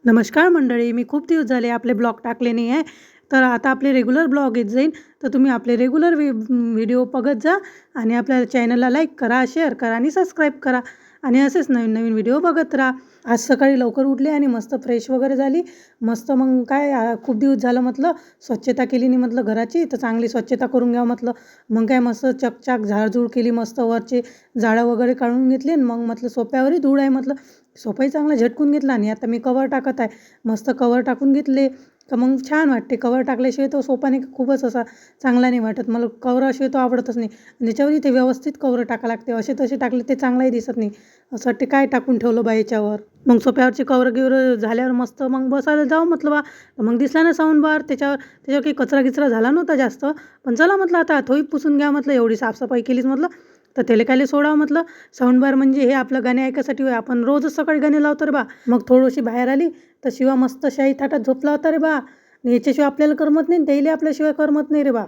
नमस्कार मंडळी, मी खूप दिवस झाले आपले ब्लॉग टाकले नाही आहे. तर आता आपले रेग्युलर ब्लॉग येत जाईल. तर तुम्ही आपले रेग्युलर व्हिडिओ बघत जा आणि आपल्या चॅनलला लाईक करा, शेअर करा आणि सबस्क्राईब करा आणि असेच नवीन नवीन व्हिडिओ बघत राहा. आज सकाळी लवकर उठले आणि मस्त फ्रेश वगैरे झाली. मस्त मग काय खूप दिवस झालं म्हटलं स्वच्छता केली नाही म्हटलं घराची, तर चांगली स्वच्छता करून घ्यावं म्हटलं. मग काय मस्त चकचाक झाडझूड केली, मस्त वरचे झाडं वगैरे काढून घेतली आणि मग म्हटलं सोप्यावरही धूळ आहे म्हटलं. सोफाही चांगला झटकून घेतला आणि आता मी कवर टाकत आहे. मस्त कवर टाकून घेतले का मग छान वाटते. कवर टाकल्याशिवाय तो सोफाने खूपच असा चांगला नाही वाटत. मला कवराशिवाय तो आवडतच नाही. त्याच्यावरही ते व्यवस्थित कवर टाका लागते. असे तसे टाकले ते चांगलाही दिसत नाही. असं वाटते काय टाकून ठेवलं बा याच्यावर. मग सोफ्यावरचे कवर गिवर झाल्यावर मस्त मग बसायला जाऊ म्हटलं बा. मग दिसला ना साऊंड बार, त्याच्यावर काही कचरा गिचरा झाला नव्हता जास्त. पण चला म्हटलं आता थोडी पुसून घ्या म्हटलं, एवढी साफसफाई केलीच म्हटलं. तर त्याला कायले सोडावं म्हटलं. साऊंड बार म्हणजे हे आपलं गाणे ऐकायसाठी होय. आपण रोजच सकाळी गाणे लावतो रे बा. मग थोडीशी बाहेर आली तर शिवा मस्त शाही थाटात झोपला होता रे बा. याच्याशिवाय आपल्याला करमत नाही, त्याला आपल्याशिवाय करमत नाही रे बा.